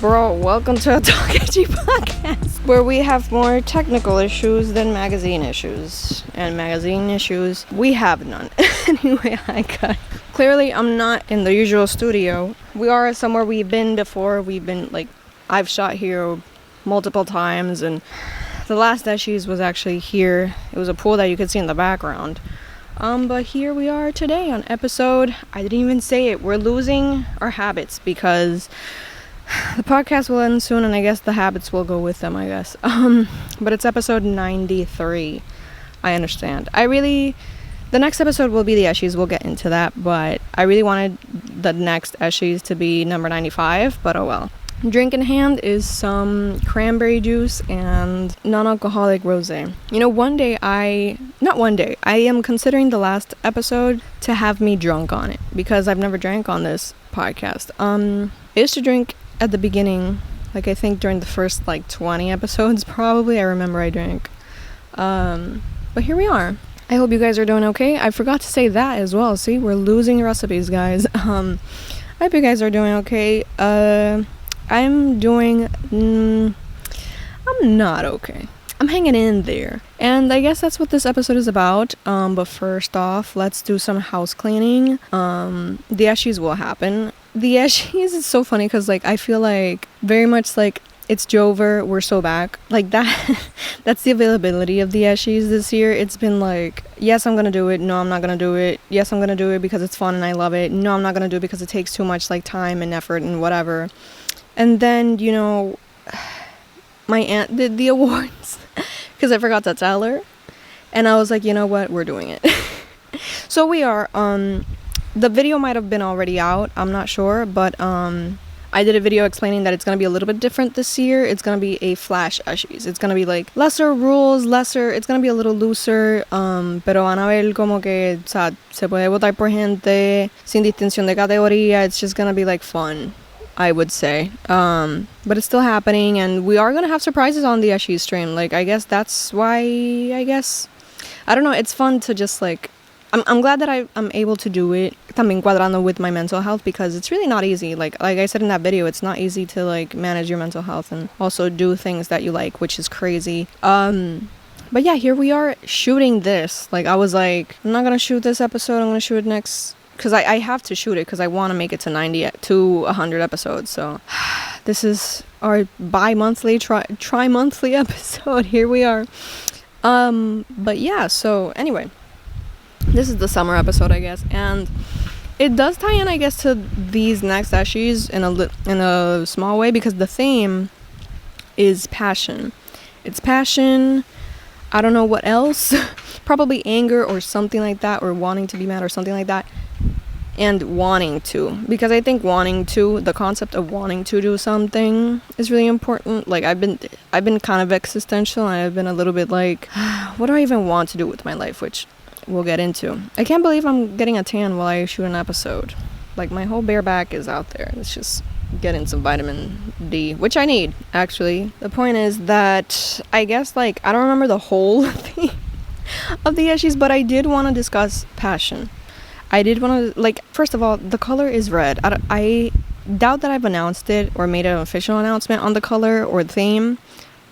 Bro, welcome to a TALKESHI podcast, where we have more technical issues than magazine issues. And magazine issues, we have none. Anyway, clearly, I'm not in the usual studio. We are somewhere we've been before. I've shot here multiple times, and the last Eshi's was actually here. It was a pool that you could see in the background. But here we are today on episode, I didn't even say it, we're losing our habits because the podcast will end soon, and I guess the habits will go with them, I guess. But it's episode 93. I understand. The next episode will be the Eshis. We'll get into that, but I really wanted the next Eshis to be number 95, but oh well. Drink in hand is some cranberry juice and non-alcoholic rosé. You know, I am considering the last episode to have me drunk on it, because I've never drank on this podcast. I used to drink at the beginning, I think during the first 20 episodes probably. I remember I drank. But here we are. I hope you guys are doing okay. I forgot to say that as well. See, we're losing recipes, guys. I hope you guys are doing okay. I'm not okay. I'm hanging in there. And I guess that's what this episode is about. But first off, let's do some house cleaning. The Eshis will happen. The Eshis is so funny because I feel very much it's Jover, we're so back. That's the availability of the Eshis this year. It's been yes, I'm gonna do it. No, I'm not gonna do it. Yes, I'm gonna do it because it's fun and I love it. No, I'm not gonna do it because it takes too much time and effort and whatever. And then, my aunt did the awards because I forgot to tell her. And I was like, you know what? We're doing it. So we are. The video might have been already out. I'm not sure. But I did a video explaining that it's going to be a little bit different this year. It's going to be a flash Eshis. It's going to be lesser rules, it's going to be a little looser. Pero van a ver como que, o sea, se puede votar por gente sin distinción de categoría. It's just going to be fun, I would say. But it's still happening, and we are gonna have surprises on the Eshi stream. I guess that's why, I don't know, it's fun to just I'm glad that I'm able to do it también cuadrando with my mental health, because it's really not easy. Like I said in that video, it's not easy to manage your mental health and also do things that you like, which is crazy. But yeah, here we are shooting this. I was I'm not gonna shoot this episode, I'm gonna shoot it next, because I have to shoot it because I want to make it to 100 episodes. So this is our bi-monthly, tri-monthly episode. Here we are. But yeah, so anyway, this is the summer episode, I guess, and it does tie in, I guess, to these next Eshis in a small way, because the theme is passion. It's passion. I don't know what else. Probably anger or something like that, or wanting to be mad or something like that. And wanting to, because I think the concept of wanting to do something is really important. I've been kind of existential, and I've been a little bit what do I even want to do with my life, which we'll get into. I can't believe I'm getting a tan while I shoot an episode. My whole bare back is out there. It's just getting some vitamin D, which I need, actually. The point is that I guess I don't remember the whole thing of the Eshis, but I did want to discuss passion. I did want to, first of all, the color is red. I doubt that I've announced it or made an official announcement on the color or theme,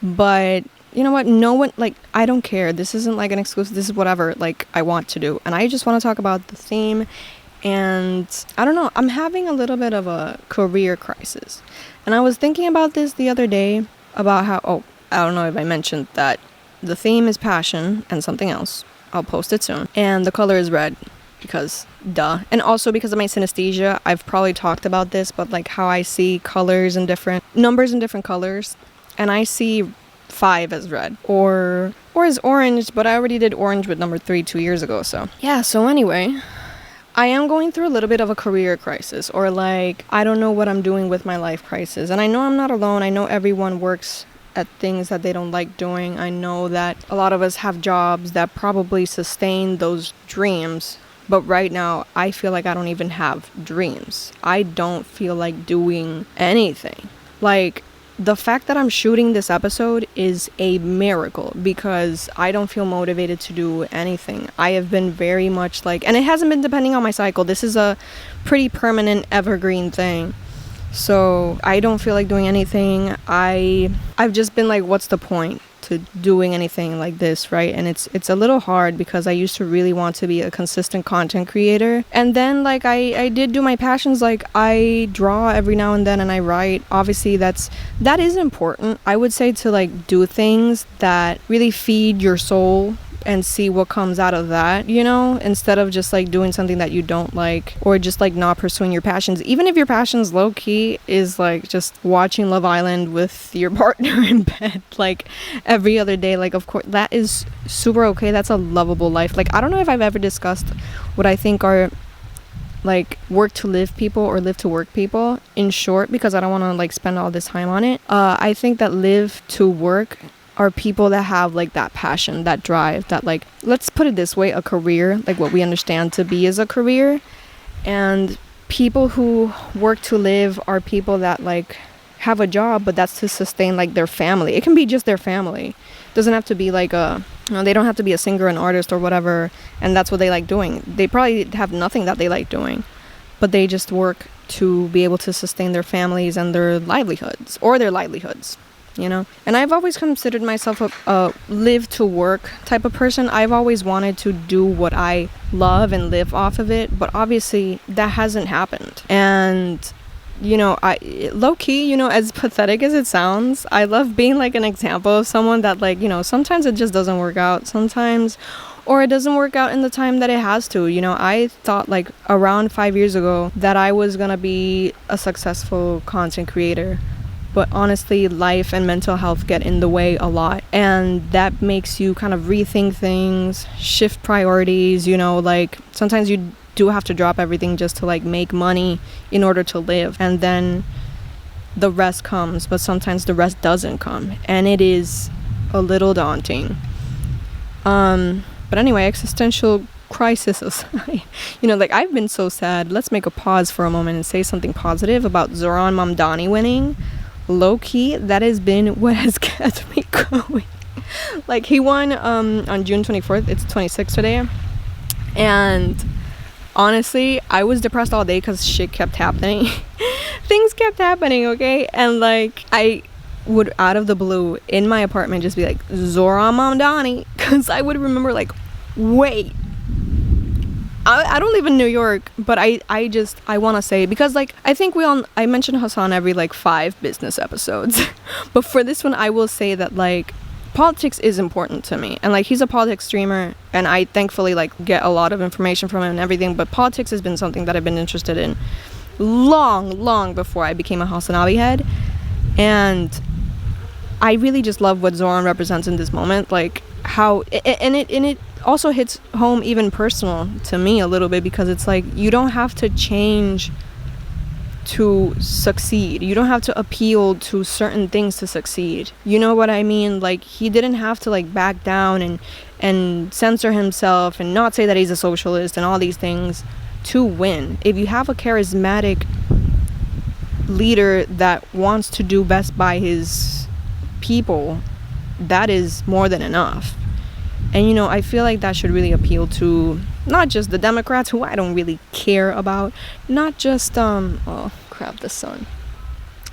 but you know what? No one, I don't care. This isn't an exclusive. This is whatever, I want to do. And I just want to talk about the theme, and I don't know. I'm having a little bit of a career crisis. And I was thinking about this the other day, about how, I don't know if I mentioned that the theme is passion and something else. I'll post it soon. And the color is red. Because duh. And also because of my synesthesia, I've probably talked about this, but how I see colors and different numbers in different colors, and I see 5 as red or as orange, but I already did orange with number 3 2 years ago. So yeah, so anyway, I am going through a little bit of a career crisis, or I don't know what I'm doing with my life crisis. And I know I'm not alone. I know everyone works at things that they don't like doing. I know that a lot of us have jobs that probably sustain those dreams. But right now, I feel I don't even have dreams. I don't feel like doing anything. the fact that I'm shooting this episode is a miracle because I don't feel motivated to do anything. I have been very much like, and it hasn't been depending on my cycle. This is a pretty permanent evergreen thing. So I don't feel like doing anything. I've just been like, what's the point to doing anything like this, right? And it's a little hard because I used to really want to be a consistent content creator. And then like I did do my passions, like I draw every now and then and I write. Obviously that is important. I would say to like do things that really feed your soul and see what comes out of that, you know, instead of just like doing something that you don't like or just like not pursuing your passions. Even if your passions low key is like just watching Love Island with your partner in bed like every other day, like of course that is super okay. That's a lovable life. Like I don't know if I've ever discussed what I think are like work to live people or live to work people in short, because I don't want to like spend all this time on it. I think that live to work are people that have like that passion, that drive, that like, let's put it this way, a career, like what we understand to be as a career. And people who work to live are people that like have a job, but that's to sustain like their family. It can be just their family. It doesn't have to be like they don't have to be a singer, an artist or whatever, and that's what they like doing. They probably have nothing that they like doing, but they just work to be able to sustain their families and their livelihoods, you know. And I've always considered myself a live to work type of person. I've always wanted to do what I love and live off of it, but obviously that hasn't happened. And you know, I low key, you know, as pathetic as it sounds, I love being like an example of someone that like, you know, sometimes it just doesn't work out sometimes, or it doesn't work out in the time that it has to. You know, I thought like around 5 years ago that I was gonna be a successful content creator. But honestly, life and mental health get in the way a lot. And that makes you kind of rethink things, shift priorities, you know, like sometimes you do have to drop everything just to like make money in order to live. And then the rest comes, but sometimes the rest doesn't come. And it is a little daunting. But anyway, existential crisis aside, you know, like I've been so sad. Let's make a pause for a moment and say something positive about Zoran Mamdani winning. Low key, that has been what has kept me going. Like he won on June 24th. It's 26 today. And honestly, I was depressed all day because shit kept happening. Things kept happening, okay? And like I would out of the blue in my apartment just be like Zoran Mamdani, because I would remember like, wait, I don't live in New York, but I want to say, because like I think I mentioned Hassan every like 5 business episodes. But for this one, I will say that like politics is important to me, and like he's a politics streamer and I thankfully like get a lot of information from him and everything, but politics has been something that I've been interested in long before I became a Hassanabi head. And I really just love what Zoran represents in this moment, like how it also hits home even personal to me a little bit, because it's like you don't have to change to succeed. You don't have to appeal to certain things to succeed. You know what I mean? Like he didn't have to like back down and censor himself and not say that he's a socialist and all these things to win. If you have a charismatic leader that wants to do best by his people, that is more than enough. And you know, I feel like that should really appeal to not just the Democrats, who I don't really care about, not just oh crap, the sun,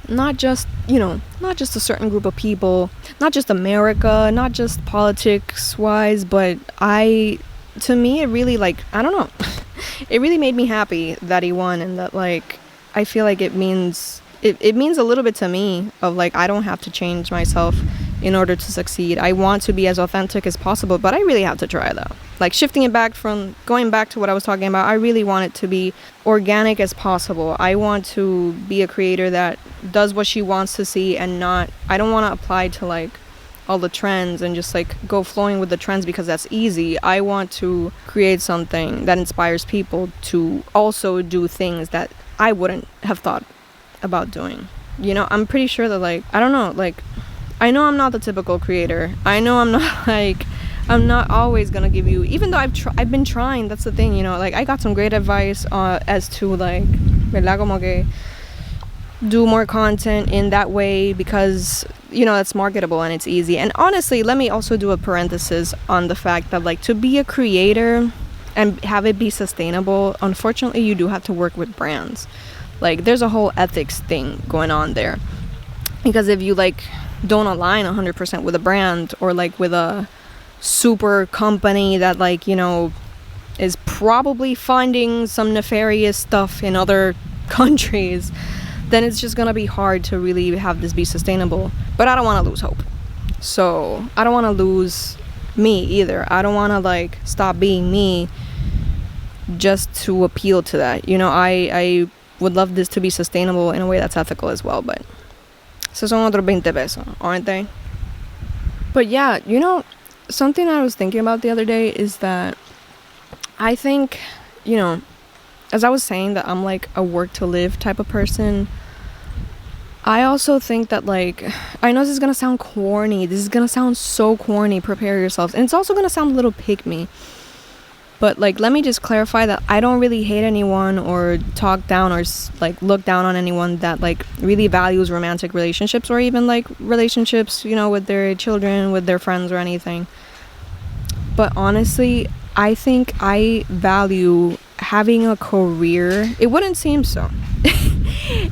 not just, you know, not just a certain group of people, not just America, not just politics wise, but to me it really, like, I don't know, it really made me happy that he won. And that like I feel like it means a little bit to me of like I don't have to change myself in order to succeed. I want to be as authentic as possible, but I really have to try though. Like shifting it back from going back to what I was talking about, I really want it to be organic as possible. I want to be a creator that does what she wants to see, and I don't want to apply to like all the trends and just like go flowing with the trends because that's easy. I want to create something that inspires people to also do things that I wouldn't have thought about doing. You know, I'm pretty sure that like, I don't know, like I know I'm not the typical creator. I know I'm not like, I'm not always gonna give you, even though I've been trying, that's the thing, you know, like I got some great advice as to like, ¿verdad? Como que do more content in that way because, you know, it's marketable and it's easy. And honestly, let me also do a parenthesis on the fact that, like, to be a creator and have it be sustainable, unfortunately, you do have to work with brands. Like, there's a whole ethics thing going on there. Because if you, like, don't align 100% with a brand, or, like, with a super company that, like, you know, is probably finding some nefarious stuff in other countries, then it's just gonna be hard to really have this be sustainable. But I don't want to lose hope. So I don't want to lose me either. I don't want to, like, stop being me just to appeal to that. You know, I would love this to be sustainable in a way that's ethical as well, but esos son otros 20 pesos, aren't they? But yeah, you know, something I was thinking about the other day is that I think, you know, as I was saying that I'm, like, a work to live type of person, I also think that, like, I know this is gonna sound corny. This is gonna sound so corny. Prepare yourselves. And it's also gonna sound a little pick-me. But, like, let me just clarify that I don't really hate anyone or talk down or, like, look down on anyone that, like, really values romantic relationships, or even, like, relationships, you know, with their children, with their friends or anything. But honestly, I think I value having a career. It wouldn't seem so.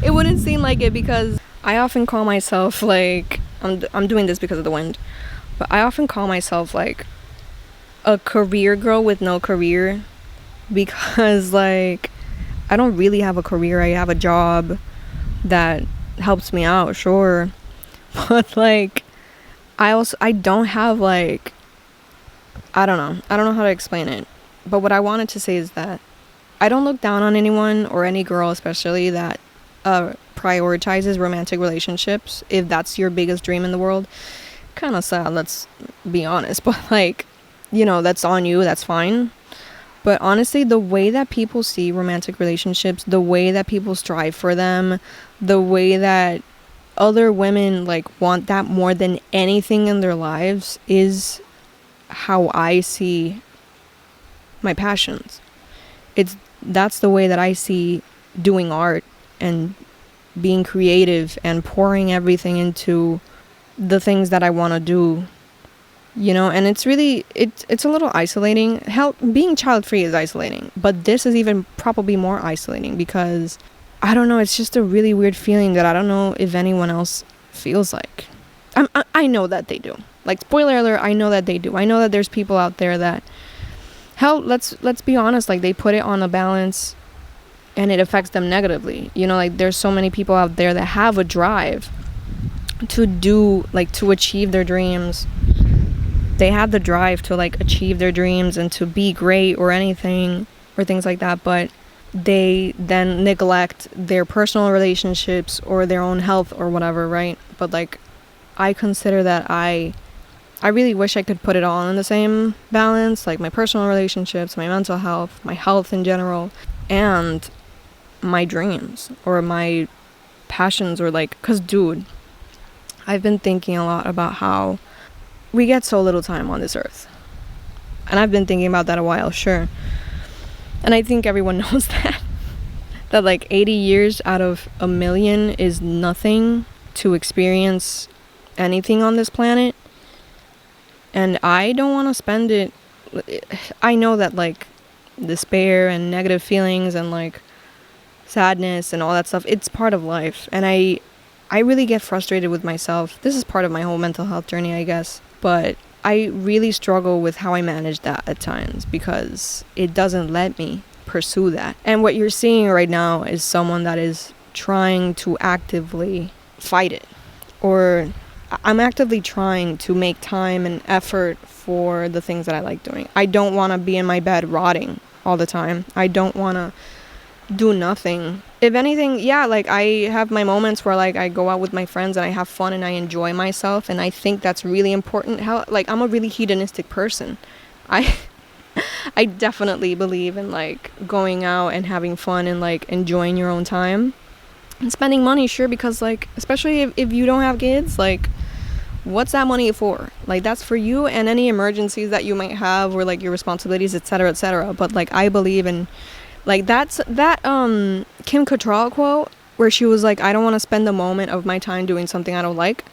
It wouldn't seem like it, because I often call myself, like, I'm doing this because of the wind, but I often call myself, like, a career girl with no career, because, like, I don't really have a career. I have a job that helps me out, sure, but, like, I don't have, like, I don't know how to explain it, but what I wanted to say is that I don't look down on anyone, or any girl especially, that prioritizes romantic relationships. If that's your biggest dream in the world, kind of sad, let's be honest, but, like, you know, that's on you, that's fine. But honestly, the way that people see romantic relationships, the way that people strive for them, the way that other women, like, want that more than anything in their lives, is how I see my passions. That's the way that I see doing art and being creative and pouring everything into the things that I want to do, you know. And it's really, it's a little isolating. Hell, being child free is isolating, but this is even probably more isolating, because I don't know, it's just a really weird feeling that I don't know if anyone else feels like. I know that they do. Like, spoiler alert, I know that they do. I know that there's people out there that, hell, let's be honest, like, they put it on a balance and it affects them negatively. You know, like, there's so many people out there that have a drive to do, like, to achieve their dreams. They have the drive to, like, achieve their dreams and to be great or anything or things like that, but they then neglect their personal relationships or their own health or whatever, right? But, like, I consider that I really wish I could put it all in the same balance, like my personal relationships, my mental health, my health in general, and my dreams or my passions, or, like, because, dude, I've been thinking a lot about how we get so little time on this earth. And I've been thinking about that a while, sure. And I think everyone knows that. That, like, 80 years out of a million is nothing to experience anything on this planet. And I don't want to spend it. I know that, like, despair and negative feelings and, like, sadness and all that stuff, it's part of life. And I really get frustrated with myself. This is part of my whole mental health journey, I guess. But I really struggle with how I manage that at times, because it doesn't let me pursue that. And what you're seeing right now is someone that is trying to actively fight it. Or I'm actively trying to make time and effort for the things that I like doing. I don't want to be in my bed rotting all the time. I don't want to do nothing. If anything, yeah, like, I have my moments where, like, I go out with my friends and I have fun and I enjoy myself, and I think that's really important. How, like, I'm a really hedonistic person. I definitely believe in, like, going out and having fun and, like, enjoying your own time and spending money, sure, because, like, especially if you don't have kids, like, what's that money for? Like, that's for you and any emergencies that you might have, or, like, your responsibilities, etc., etc. But, like, I believe in, like, that Kim Cattrall quote, where she was like, I don't want to spend the moment of my time doing something I don't like.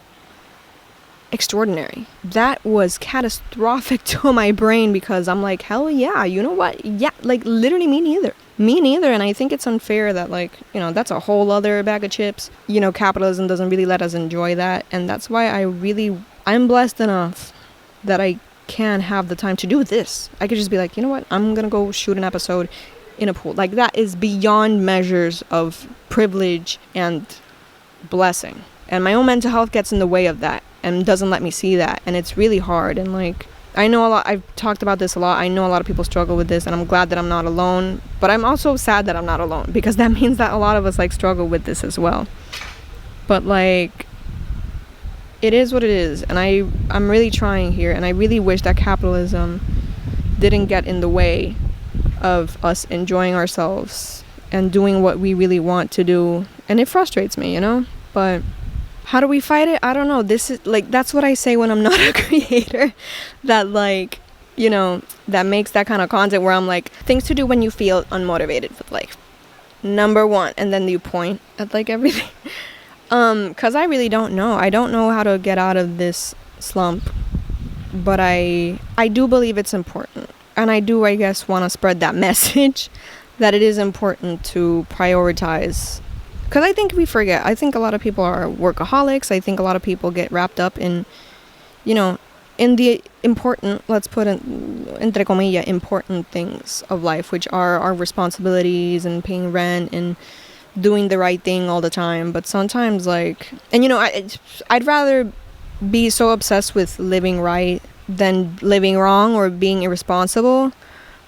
Extraordinary. That was catastrophic to my brain, because I'm like, hell yeah, you know what? Yeah, like literally me neither. Me neither. And I think it's unfair that, like, you know, that's a whole other bag of chips. You know, capitalism doesn't really let us enjoy that. And that's why I'm blessed enough that I can have the time to do this. I could just be like, you know what? I'm going to go shoot an episode in a pool. Like, that is beyond measures of privilege and blessing. And my own mental health gets in the way of that and doesn't let me see that. And it's really hard. And like, I know a lot, I've talked about this a lot. I know a lot of people struggle with this, and I'm glad that I'm not alone. But I'm also sad that I'm not alone, because that means that a lot of us like struggle with this as well. But like, it is what it is. And I'm really trying here. And I really wish that capitalism didn't get in the way of us enjoying ourselves and doing what we really want to do. And it frustrates me, you know? But how do we fight it? I don't know. This is like, that's what I say when I'm not a creator, that like, you know, that makes that kind of content where I'm like, things to do when you feel unmotivated with life. Number 1, and then you point at like everything. Cause I really don't know. I don't know how to get out of this slump, but I do believe it's important. And I do, I guess, want to spread that message that it is important to prioritize. Because I think we forget. I think a lot of people are workaholics. I think a lot of people get wrapped up in, you know, in the important, let's put in, entre comillas, important things of life, which are our responsibilities and paying rent and doing the right thing all the time. But sometimes, like, and you know, I'd rather be so obsessed with living right than living wrong or being irresponsible.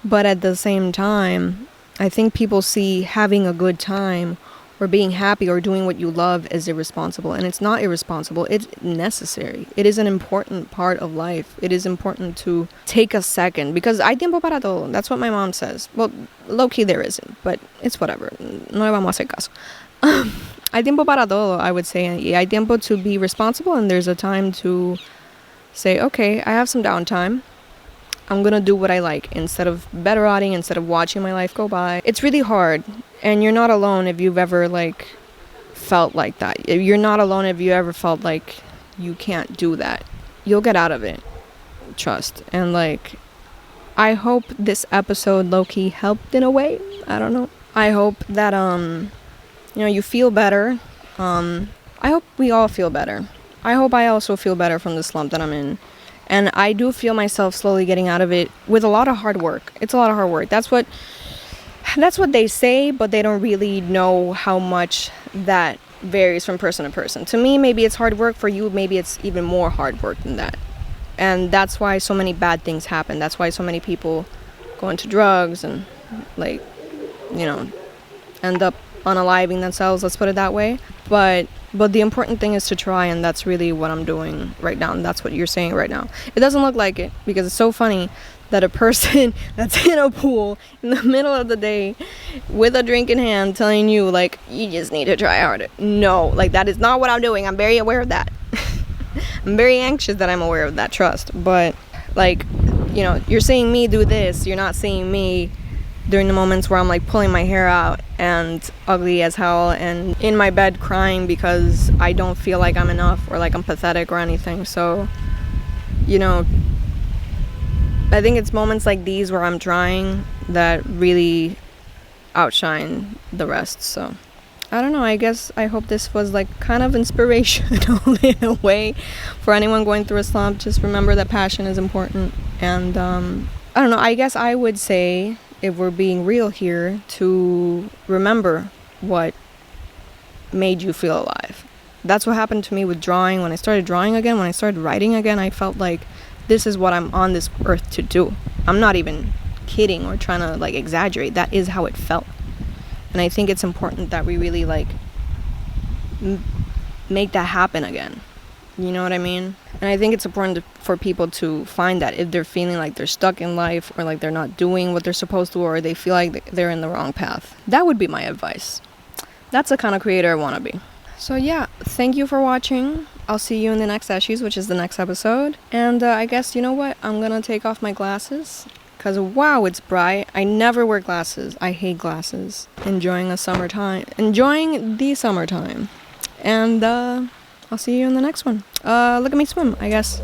But at the same time, I think people see having a good time or being happy or doing what you love as irresponsible. And it's not irresponsible. It's necessary. It is an important part of life. It is important to take a second, because hay tiempo para todo. That's what my mom says. Well, low-key there isn't, but it's whatever. No le vamos a hacer caso. Hay tiempo para todo, I would say. Y hay tiempo to be responsible, and there's a time to say, okay, I have some downtime. I'm gonna do what I like instead of bed-rotting, instead of watching my life go by. It's really hard, and you're not alone if you've ever like felt like that. You're not alone if you ever felt like you can't do that. You'll get out of it. Trust. And like, I hope this episode low-key helped in a way. I don't know. I hope that you know, you feel better. I hope we all feel better. I hope I also feel better from the slump that I'm in. And I do feel myself slowly getting out of it with a lot of hard work. It's a lot of hard work. That's what they say, but they don't really know how much that varies from person to person. To me, maybe it's hard work. For you, maybe it's even more hard work than that. And that's why so many bad things happen. That's why so many people go into drugs and, like, you know, end up unaliving themselves, let's put it that way. But the important thing is to try, and that's really what I'm doing right now, and that's what you're saying right now. It doesn't look like it, because it's so funny that a person that's in a pool in the middle of the day with a drink in hand telling you, like, you just need to try harder. No, like, that is not what I'm doing. I'm very aware of that. I'm very anxious that I'm aware of that, trust. But, like, you know, you're seeing me do this. You're not seeing me during the moments where I'm like pulling my hair out and ugly as hell and in my bed crying because I don't feel like I'm enough or like I'm pathetic or anything. So, you know, I think it's moments like these where I'm trying that really outshine the rest. So I don't know, I guess I hope this was like kind of inspirational in a way for anyone going through a slump. Just remember that passion is important. And I don't know, I guess I would say, if we're being real here, to remember what made you feel alive. That's what happened to me with drawing. When I started drawing again, when I started writing again, I felt like this is what I'm on this earth to do. I'm not even kidding or trying to like exaggerate. That is how it felt. And I think it's important that we really like make that happen again. You know what I mean? And I think it's important for people to find that if they're feeling like they're stuck in life or like they're not doing what they're supposed to, or they feel like they're in the wrong path. That would be my advice. That's the kind of creator I want to be. So yeah, thank you for watching. I'll see you in the next Eshi's, which is the next episode. And I guess, you know what? I'm going to take off my glasses because wow, it's bright. I never wear glasses. I hate glasses. Enjoying the summertime. And I'll see you in the next one. Look at me swim, I guess.